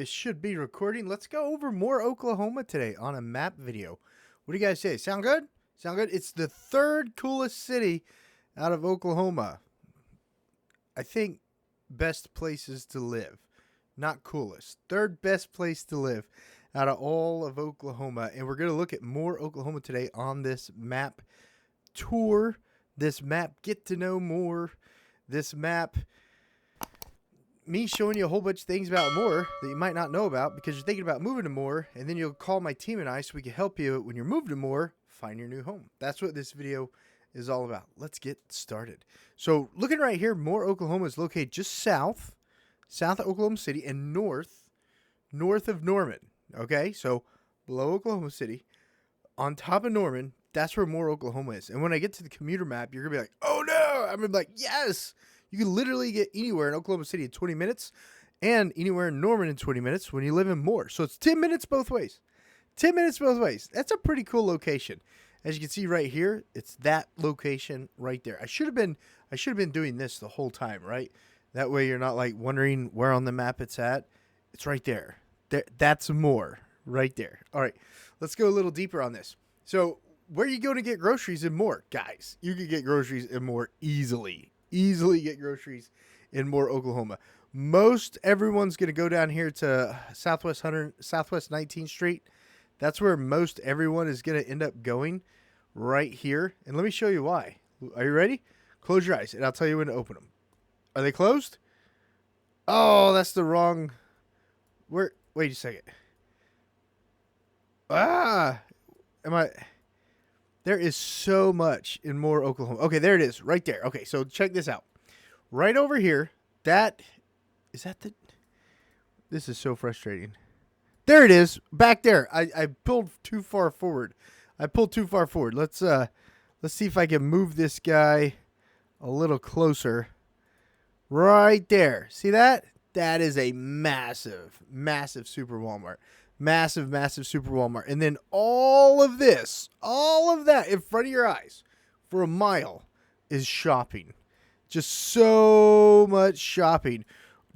It should be recording. Let's go over more Oklahoma today on a map video. What do you guys say? Sound good? Sound good? It's the third coolest city out of Oklahoma. I think best places to live, not coolest. Third best place to live out of all of Oklahoma. And we're going to look at more Oklahoma today on this map tour, this map get to know more, this map me showing you a whole bunch of things about more that you might not know about because you're thinking about moving to more, and then you'll call my team and I so we can help you when you're moving to more, find your new home. That's what this video is all about. Let's get started. So looking right here, Moore, Oklahoma is located just south of Oklahoma City and north of Norman. Okay, so below Oklahoma City, on top of Norman, that's where Moore, Oklahoma is. And when I get to the commuter map, you're going to be like, oh no, I'm going to be like, yes. You can literally get anywhere in Oklahoma City in 20 minutes and anywhere in Norman in 20 minutes when you live in Moore. So it's 10 minutes both ways. 10 minutes both ways. That's a pretty cool location. As you can see right here, it's that location right there. I should have been doing this the whole time, right? That way you're not like wondering where on the map it's at. It's right there. That's Moore right there. All right, let's go a little deeper on this. So where are you going to get groceries in Moore? Guys, you can get groceries in Moore easily get groceries in Moore, Oklahoma. Most everyone's going to go down here to Southwest 19th Street. That's where most everyone is going to end up going, right here. And let me show you why. Are you ready? Close your eyes, and I'll tell you when to open them. Are they closed? Oh, that's the wrong... Wait a second. Am I... There is so much in Moore, Oklahoma. Okay, there it is, right there. Okay, so check this out. Right over here, this is so frustrating. There it is, back there. I pulled too far forward. Let's see if I can move this guy a little closer. Right there. See that? That is a massive super Walmart. Massive super Walmart. And then all of that in front of your eyes for a mile is shopping. Just so much shopping.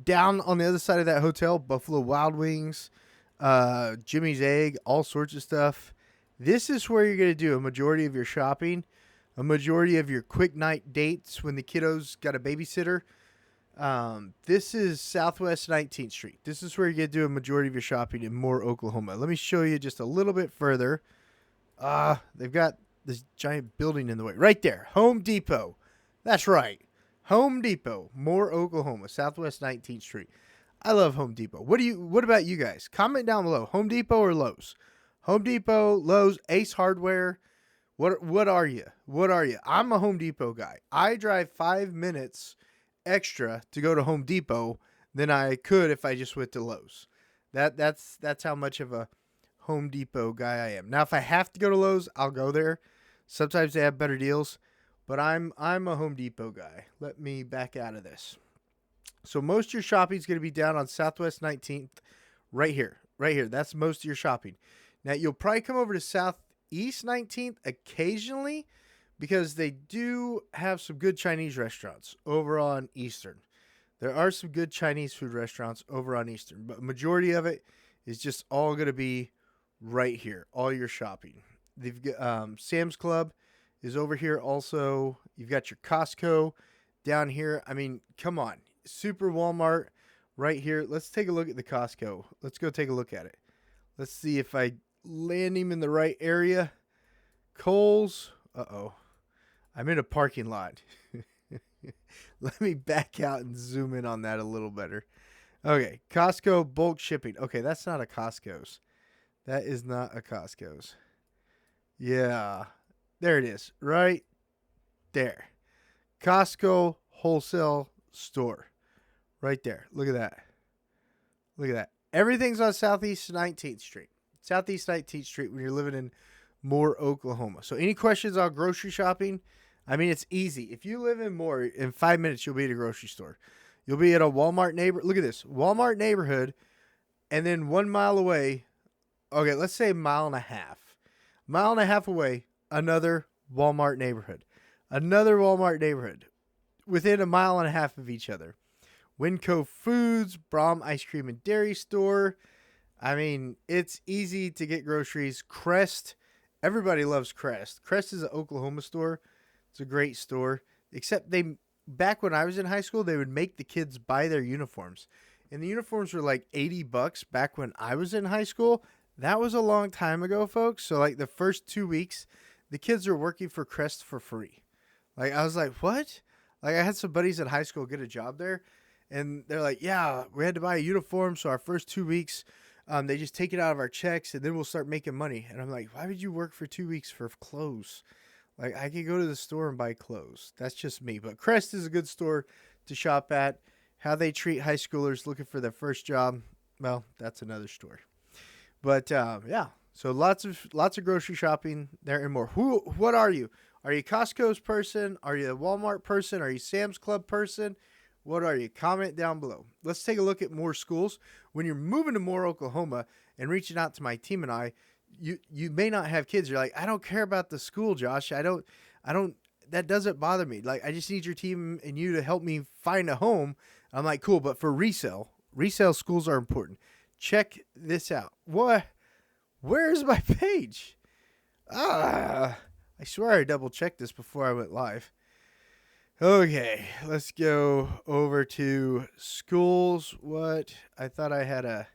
Down on the other side of that hotel, Buffalo Wild Wings, Jimmy's Egg, all sorts of stuff. This is where you're going to do a majority of your shopping, a majority of your quick night dates when the kiddos got a babysitter. This is Southwest 19th Street. This is where you get to do a majority of your shopping in Moore, Oklahoma. Let me show you just a little bit further. They've got this giant building in the way. Right there. Home Depot. That's right. Home Depot, Moore, Oklahoma, Southwest 19th Street. I love Home Depot. What about you guys? Comment down below. Home Depot or Lowe's? Home Depot, Lowe's, Ace Hardware. What are you? I'm a Home Depot guy. I drive 5 minutes extra to go to Home Depot than I could if I just went to Lowe's. That's how much of a Home Depot guy I am. Now, if I have to go to Lowe's, I'll go there. Sometimes they have better deals, but I'm a Home Depot guy. Let me back out of this. So most of your shopping is going to be down on Southwest 19th, right here. That's most of your shopping. Now, you'll probably come over to Southeast 19th occasionally, because they do have some good Chinese restaurants over on Eastern. There are some good Chinese food restaurants over on Eastern, but majority of it is just all going to be right here, all your shopping. They've got Sam's Club is over here also. You've got your Costco down here. I mean, come on. Super Walmart right here. Let's take a look at the Costco. Let's go take a look at it. Let's see if I land him in the right area. Kohl's. Uh-oh. I'm in a parking lot. Let me back out and zoom in on that a little better. Okay, Costco bulk shipping. Okay, that's not a Costco's. That is not a Costco's. Yeah, there it is, right there. Costco wholesale store, right there. Look at that. Everything's on Southeast 19th Street. Southeast 19th Street when you're living in Moore, Oklahoma. So any questions on grocery shopping? I mean, it's easy. If you live in Moore, in 5 minutes, you'll be at a grocery store. You'll be at a Walmart neighborhood. Look at this. Walmart neighborhood. And then 1 mile away. Okay, let's say a mile and a half. Mile and a half away, another Walmart neighborhood. Within a mile and a half of each other. Winco Foods, Braum Ice Cream and Dairy Store. I mean, it's easy to get groceries. Crest, everybody loves Crest. Crest is an Oklahoma store. It's a great store. Except back when I was in high school, they would make the kids buy their uniforms. And the uniforms were like $80 back when I was in high school. That was a long time ago, folks. So like the first 2 weeks, the kids are working for Crest for free. Like I was like, what? Like I had some buddies in high school get a job there, and they're like, yeah, we had to buy a uniform, so our first 2 weeks, they just take it out of our checks, and then we'll start making money. And I'm like, why would you work for 2 weeks for clothes? Like I could go to the store and buy clothes. That's just me. But Crest is a good store to shop at. How they treat high schoolers looking for their first job, well, that's another story. But yeah, so lots of grocery shopping there and more. What are you? Are you Costco's person? Are you a Walmart person? Are you Sam's Club person? What are you? Comment down below. Let's take a look at more schools. When you're moving to Moore, Oklahoma, and reaching out to my team and I, you may not have kids. You're like, I don't care about the school, Josh. I don't. That doesn't bother me. Like, I just need your team and you to help me find a home. I'm like, cool, but for resale schools are important. Check this out. What? Where's my page? I swear I double checked this before I went live. Okay, let's go over to schools. What? I thought I had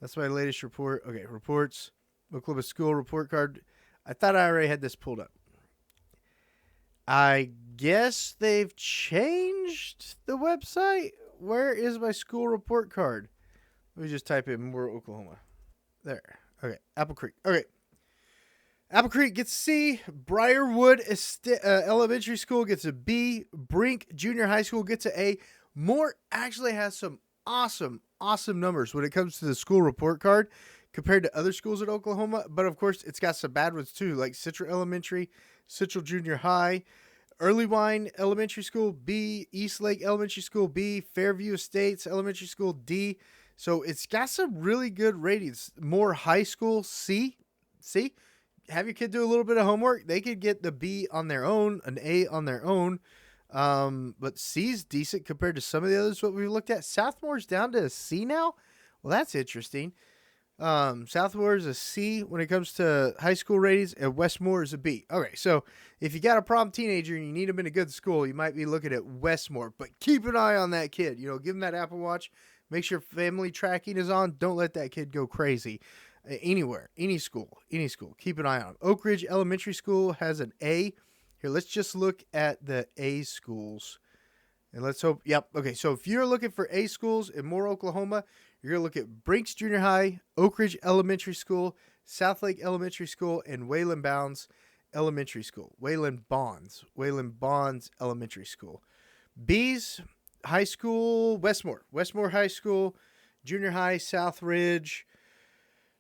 that's my latest report. Okay, reports. Oklahoma school report card. I thought I already had this pulled up. I guess they've changed the website. Where is my school report card? Let me just type in Moore, Oklahoma. There. Okay. Apple Creek. Okay. Apple Creek gets a C. Briarwood Elementary School gets a B. Brink Junior High School gets an A. Moore actually has some awesome numbers when it comes to the school report card compared to other schools in Oklahoma. But of course, it's got some bad ones too, like Citral Elementary, Citral Junior High, Earlywine Elementary School B, Eastlake Elementary School B, Fairview Estates Elementary School D. So it's got some really good ratings. Moore High School C. Have your kid do a little bit of homework. They could get the B on their own, an A on their own. But C's decent compared to some of the others what we've looked at. Southmore's down to a C now. Well, that's interesting. Southmore is a C when it comes to high school ratings, and Westmore is a B. Okay, so if you got a problem teenager and you need them in a good school, you might be looking at Westmore. But keep an eye on that kid. You know, give him that Apple Watch. Make sure family tracking is on. Don't let that kid go crazy. Anywhere, any school. Keep an eye on. Oak Ridge Elementary School has an A. Here, let's just look at the A schools. And let's hope, yep. Okay, so if you're looking for A schools in Moore, Oklahoma, you're going to look at Brinks Junior High, Oak Ridge Elementary School, Southlake Elementary School, and Wayland Bonds Elementary School. Wayland Bonds Elementary School. B's, high school, Westmore High School, Junior High, South Ridge.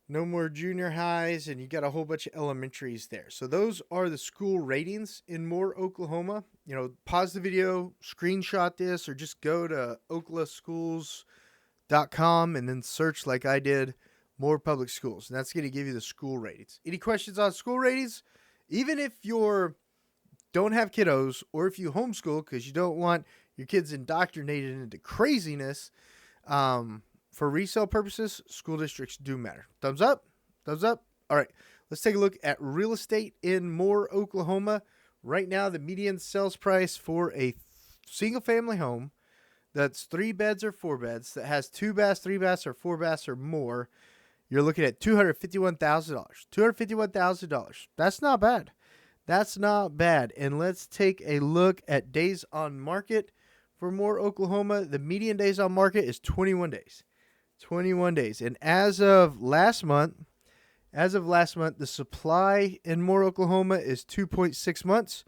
No more junior highs, and you got a whole bunch of elementaries there. So those are the school ratings in Moore, Oklahoma. You know, pause the video, screenshot this, or just go to oklaschools.com and then search like I did, Moore Public Schools. And that's going to give you the school ratings. Any questions on school ratings? Even if you don't have kiddos, or if you homeschool because you don't want your kids indoctrinated into craziness, for resale purposes, school districts do matter. Thumbs up? Thumbs up? All right, let's take a look at real estate in Moore, Oklahoma. Right now, the median sales price for a single-family home that's 3 beds or 4 beds, that has 2 baths, 3 baths, or 4 baths or more, you're looking at $251,000. $251,000. That's not bad. That's not bad. And let's take a look at days on market for Moore, Oklahoma. The median days on market is 21 days. 21 days. And as of last month, the supply in Moore, Oklahoma is 2.6 months.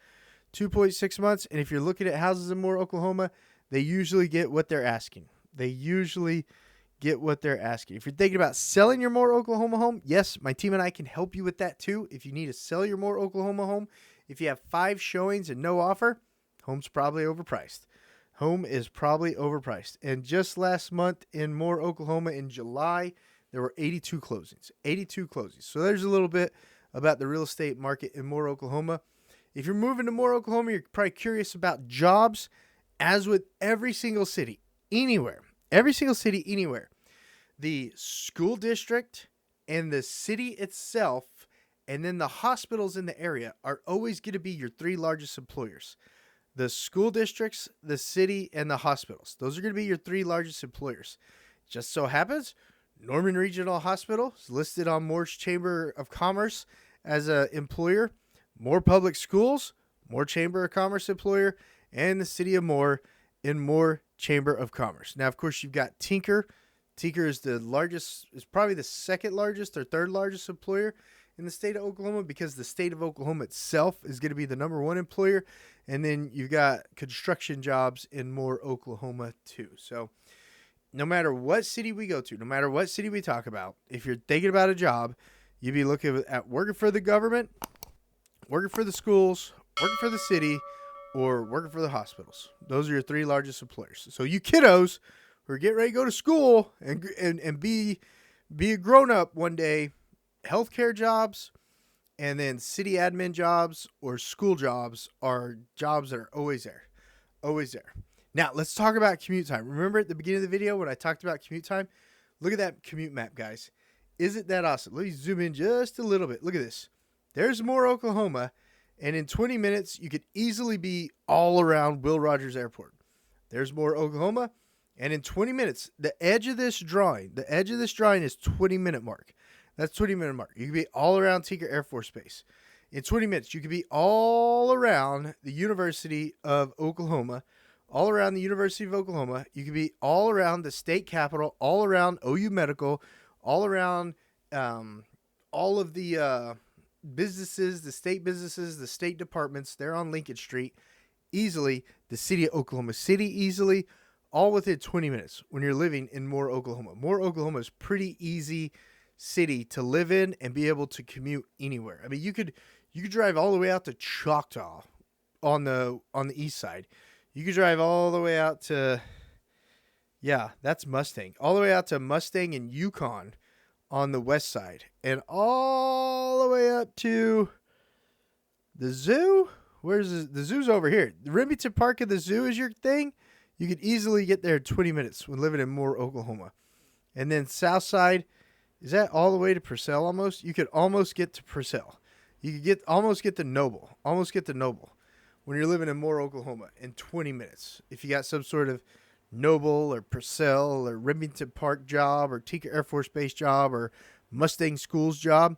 2.6 months. And if you're looking at houses in Moore, Oklahoma, they usually get what they're asking. If you're thinking about selling your Moore, Oklahoma home, yes, my team and I can help you with that too. If you need to sell your Moore, Oklahoma home, if you have 5 showings and no offer, home's probably overpriced. Home is probably overpriced. And just last month in Moore, Oklahoma, in July, there were 82 closings. 82 closings. So there's a little bit about the real estate market in Moore, Oklahoma. If you're moving to Moore, Oklahoma, you're probably curious about jobs. As with every single city, anywhere, every single city anywhere, the school district and the city itself, and then the hospitals in the area are always going to be your three largest employers. The school districts, the city, and the hospitals. Those are going to be your three largest employers. Just so happens, Norman Regional Hospital is listed on Moore's Chamber of Commerce as an employer. Moore Public Schools, Moore Chamber of Commerce employer, and the city of Moore in Moore Chamber of Commerce. Now, of course, you've got Tinker. Tinker is the largest, is probably the second largest or third largest employer in the state of Oklahoma, because the state of Oklahoma itself is going to be the number one employer. And then you've got construction jobs in Moore, Oklahoma too. So no matter what city we go to, no matter what city we talk about, if you're thinking about a job, you'd be looking at working for the government, working for the schools, working for the city, or working for the hospitals. Those are your three largest employers. So you kiddos who are getting ready to go to school and be a grown-up one day, healthcare jobs and then city admin jobs or school jobs are jobs that are always there. Always there. Now, let's talk about commute time. Remember at the beginning of the video when I talked about commute time? Look at that commute map, guys. Isn't that awesome? Let me zoom in just a little bit. Look at this. There's Moore, Oklahoma, and in 20 minutes, you could easily be all around Will Rogers Airport. There's Moore, Oklahoma, and in 20 minutes, the edge of this drawing is 20-minute mark. That's 20-minute mark. You can be all around Tinker Air Force Base. In 20 minutes, you can be all around the University of Oklahoma, all around the University of Oklahoma. You can be all around the state capitol, all around OU Medical, all around all of the businesses, the state departments. They're on Lincoln Street easily. The city of Oklahoma City easily, all within 20 minutes when you're living in Moore, Oklahoma. Moore, Oklahoma is pretty easy city to live in and be able to commute anywhere. I mean, you could drive all the way out to Choctaw on the east side. You could drive all the way out to, yeah, that's Mustang, all the way out to Mustang and Yukon on the west side, and all the way up to the zoo. Where's the zoo's over here? The Remington Park and the zoo is your thing. You could easily get there in 20 minutes when living in Moore, Oklahoma. And then south side, is that all the way to Purcell almost? You could almost get to Purcell. You could almost get to Noble. Almost get to Noble when you're living in Moore, Oklahoma in 20 minutes. If you got some sort of Noble or Purcell or Remington Park job or Tinker Air Force Base job or Mustang Schools job,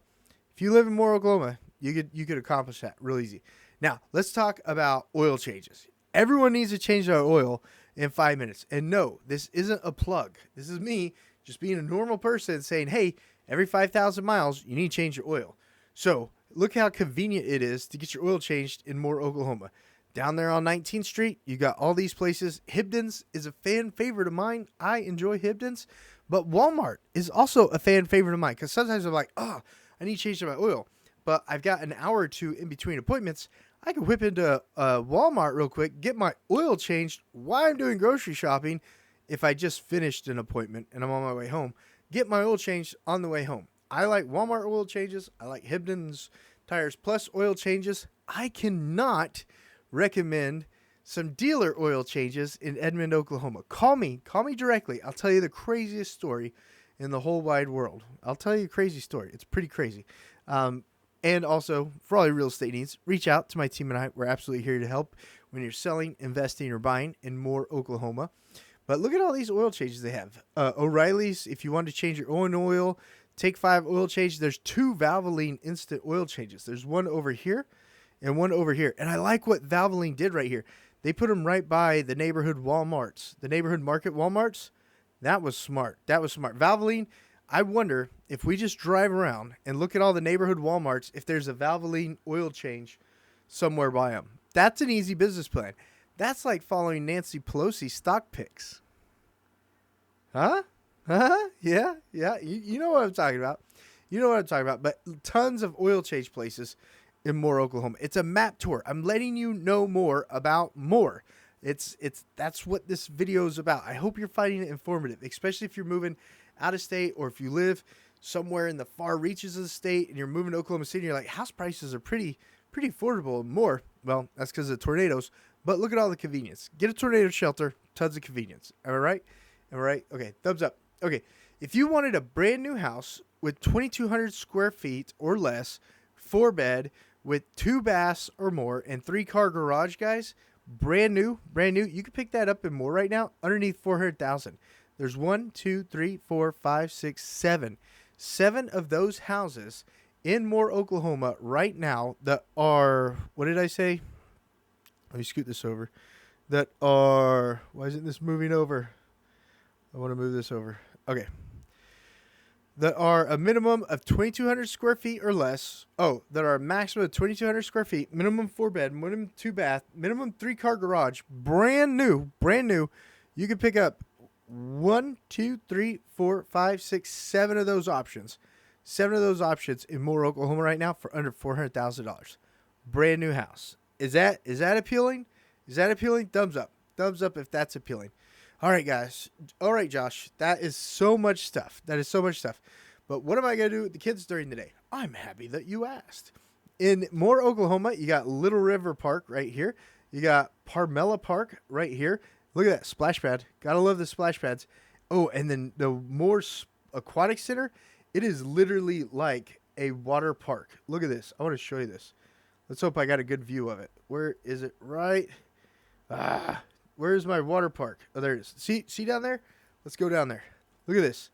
if you live in Moore, Oklahoma, you could accomplish that real easy. Now, let's talk about oil changes. Everyone needs to change their oil in 5 minutes. And no, this isn't a plug. This is me just being a normal person saying, hey, every 5,000 miles, you need to change your oil. So look how convenient it is to get your oil changed in Moore, Oklahoma. Down there on 19th Street, you got all these places. Hibdon's is a fan favorite of mine. I enjoy Hibdon's. But Walmart is also a fan favorite of mine, because sometimes I'm like, I need to change my oil. But I've got an hour or two in between appointments. I can whip into Walmart real quick, get my oil changed while I'm doing grocery shopping. If I just finished an appointment and I'm on my way home, get my oil changed on the way home. I like Walmart oil changes. I like Hibdon's Tires Plus oil changes. I cannot recommend some dealer oil changes in Edmond, Oklahoma. Call me directly. I'll tell you the craziest story in the whole wide world. I'll tell you a crazy story. It's pretty crazy. And also, for all your real estate needs, reach out to my team and I. We're absolutely here to help when you're selling, investing, or buying in Moore, Oklahoma. But look at all these oil changes they have. O'Reilly's, if you want to change your own oil, take 5 oil changes. There's 2 Valvoline instant oil changes. There's one over here and one over here. And I like what Valvoline did right here. They put them right by the neighborhood Walmarts, the neighborhood market Walmarts. That was smart. Valvoline, I wonder if we just drive around and look at all the neighborhood Walmarts, if there's a Valvoline oil change somewhere by them. That's an easy business plan. That's like following Nancy Pelosi's stock picks. Huh? Yeah. You know what I'm talking about. But tons of oil change places in Moore, Oklahoma. It's a map tour. I'm letting you know more about Moore. That's what this video is about. I hope you're finding it informative, especially if you're moving out of state or if you live somewhere in the far reaches of the state and you're moving to Oklahoma City. You're like, house prices are pretty affordable and more. Well, that's because of the tornadoes. But look at all the convenience. Get a tornado shelter, tons of convenience. Am I right? Am I right? Okay, thumbs up. Okay, if you wanted a brand new house with 2,200 square feet or less, 4-bed, with 2 baths or more, and 3-car garage, guys, brand new, you can pick that up and more right now underneath 400,000. There's 1, 2, 3, 4, 5, 6, 7. 7 of those houses in Moore, Oklahoma right now that are, what did I say? Let me scoot this over. That are, why isn't this moving over? I want to move this over. Okay. That are a minimum of 2,200 square feet or less. Oh, that are a maximum of 2,200 square feet, minimum 4-bed, minimum 2-bath, minimum 3-car garage, brand new. You can pick up 1, 2, 3, 4, 5, 6, 7 of those options. 7 of those options in Moore, Oklahoma right now for under $400,000. Brand new house. Is that appealing? Is that appealing? Thumbs up. Thumbs up if that's appealing. All right, guys. All right, Josh. That is so much stuff. But what am I going to do with the kids during the day? I'm happy that you asked. In Moore, Oklahoma, you got Little River Park right here. You got Parmella Park right here. Look at that splash pad. Gotta love the splash pads. Oh, and then the Moore Aquatic Center, it is literally like a water park. Look at this. I want to show you this. Let's hope I got a good view of it. Where is it? Right. Where's my water park? Oh, there it is. See down there? Let's go down there. Look at this.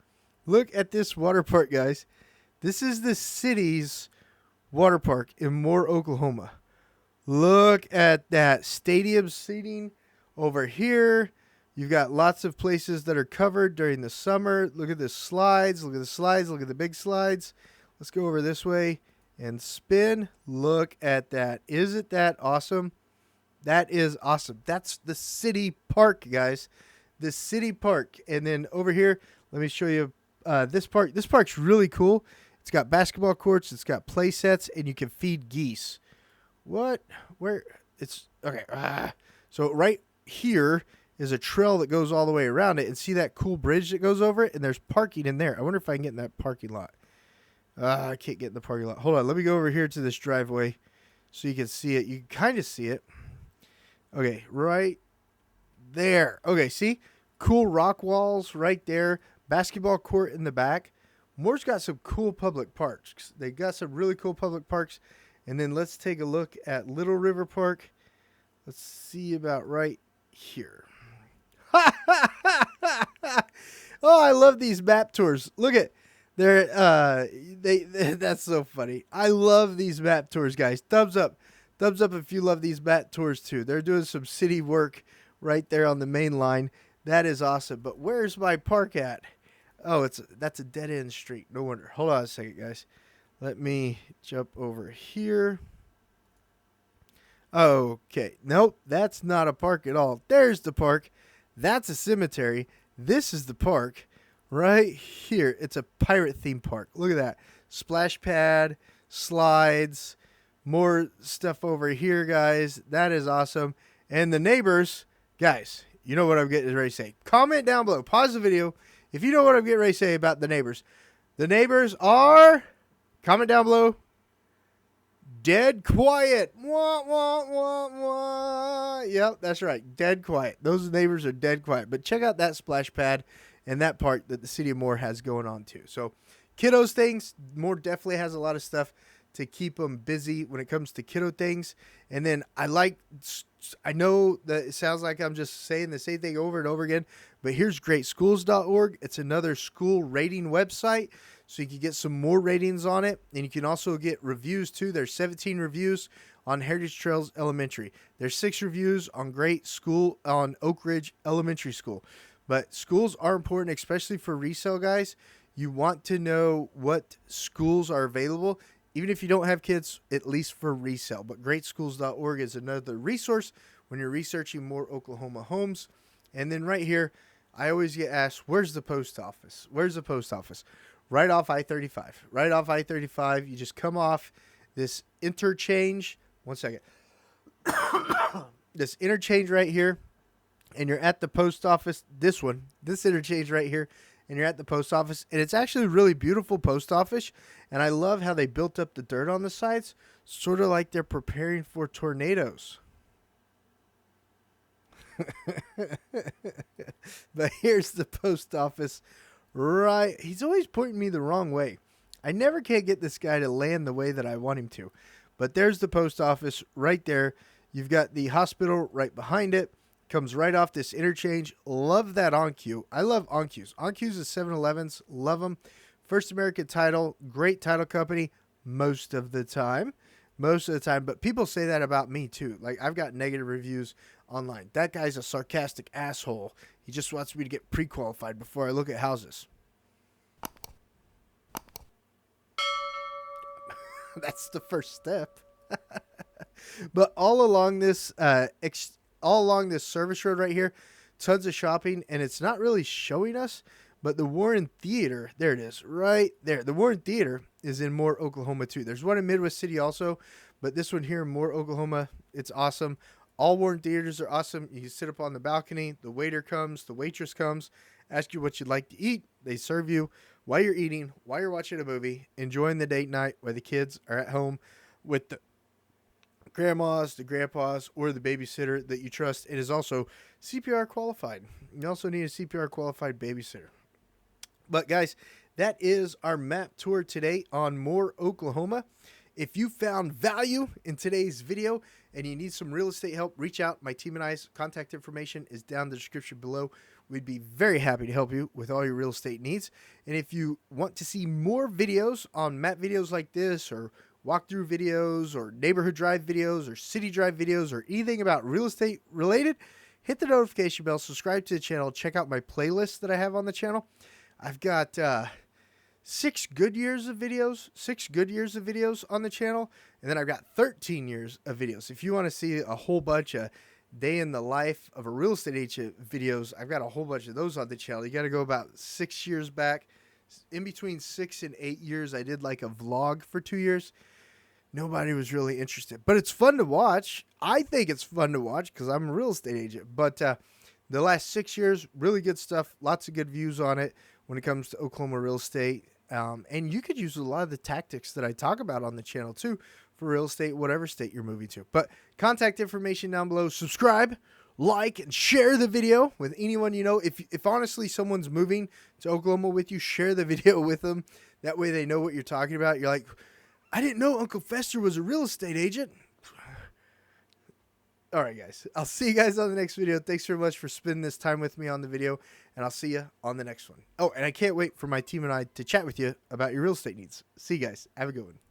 Look at this water park, guys. This is the city's water park in Moore, Oklahoma. Look at that stadium seating over here. You've got lots of places that are covered during the summer. Look at the slides. Look at the slides. Look at the big slides. Let's go over this way and spin. Look at that. Isn't that awesome? That is awesome. That's the city park, guys. The city park. And then over here, let me show you this park. This park's really cool. It's got basketball courts. It's got play sets, and you can feed geese. What? Where? It's okay. So right here is a trail that goes all the way around it, and see that cool bridge that goes over it? And there's parking in there. I wonder if I can get in that parking lot. I can't get in the parking lot. Hold on. Let me go over here to this driveway so you can see it. You can kind of see it. Okay, right there. Okay, see? Cool rock walls right there. Basketball court in the back. Moore's got some cool public parks. They got some really cool public parks. And then let's take a look at Little River Park. Let's see about right here. Oh, I love these map tours. Look at that's so funny. I love these map tours, guys. Thumbs up. Thumbs up if you love these map tours too. They're doing some city work right there on the main line. That is awesome. But where's my park at? Oh, that's a dead end street. No wonder. Hold on a second, guys. Let me jump over here. Okay. Nope, that's not a park at all. There's the park. That's a cemetery. This is the park right here. It's a pirate theme park. Look at that. Splash pad, slides, more stuff over here, guys. That is awesome. And the neighbors, guys, you know what I'm getting ready to say. Comment down below. Pause the video if you know what I'm getting ready to say about the neighbors. The neighbors are, comment down below, dead quiet. Wah, wah, wah, wah. Yep, that's right. Dead quiet. Those neighbors are dead quiet. But check out that splash pad and that park that the city of Moore has going on too. So kiddos things, Moore definitely has a lot of stuff to keep them busy when it comes to kiddo things. And then I know that it sounds like I'm just saying the same thing over and over again, but here's greatschools.org. It's another school rating website, so you can get some more ratings on it. And you can also get reviews too. There's 17 reviews on Heritage Trails Elementary. There's 6 reviews on on Oak Ridge Elementary School. But schools are important, especially for resale, guys. You want to know what schools are available, even if you don't have kids, at least for resale. But greatschools.org is another resource when you're researching more Oklahoma homes. And then right here, I always get asked, where's the post office? Where's the post office? Right off I-35. Right off I-35. You just come off this interchange. One second. This interchange right here. And you're at the post office. This interchange right here. And you're at the post office. And it's actually a really beautiful post office. And I love how they built up the dirt on the sides. Sort of like they're preparing for tornadoes. But here's the post office. Right. He's always pointing me the wrong way. I never can get this guy to land the way that I want him to. But there's the post office right there. You've got the hospital right behind it. Comes right off this interchange. Love that on-cue. I love on-cues. On-cues is 7-Elevens. Love them. First American Title. Great title company most of the time. Most of the time. But people say that about me too. Like, I've got negative reviews online. That guy's a sarcastic asshole. He just wants me to get pre-qualified before I look at houses. That's the first step. But all along this service road right here, tons of shopping, and it's not really showing us, but the Warren Theater, there it is, right there. The Warren Theater is in Moore, Oklahoma too. There's one in Midwest City also, but this one here in Moore, Oklahoma, it's awesome. All Warren Theaters are awesome. You can sit up on the balcony. The waiter comes, the waitress comes, ask you what you'd like to eat. They serve you while you're eating, while you're watching a movie, enjoying the date night while the kids are at home with the grandmas, the grandpas, or the babysitter that you trust. It is also CPR qualified. You also need a CPR qualified babysitter. But guys, that is our map tour today on Moore, Oklahoma. If you found value in today's video and you need some real estate help, reach out. My team and I's contact information is down in the description below. We'd be very happy to help you with all your real estate needs. And if you want to see more videos on map videos like this, or walkthrough videos, or neighborhood drive videos, or city drive videos, or anything about real estate related, hit the notification bell, subscribe to the channel, check out my playlist that I have on the channel. I've got 6 good years of videos on the channel, and then I've got 13 years of videos. If you want to see a whole bunch of day in the life of a real estate agent videos, I've got a whole bunch of those on the channel. You got to go about 6 years back. In between 6 and 8 years, I did like a vlog for 2 years. Nobody was really interested, but it's fun to watch. I think it's fun to watch because I'm a real estate agent. But the last 6 years, really good stuff. Lots of good views on it when it comes to Oklahoma real estate. And you could use a lot of the tactics that I talk about on the channel too for real estate, whatever state you're moving to. But contact information down below. Subscribe, like, and share the video with anyone you know. If honestly someone's moving to Oklahoma with you, share the video with them. That way they know what you're talking about. You're like, I didn't know Uncle Fester was a real estate agent. All right, guys. I'll see you guys on the next video. Thanks very much for spending this time with me on the video, and I'll see you on the next one. Oh, and I can't wait for my team and I to chat with you about your real estate needs. See you guys. Have a good one.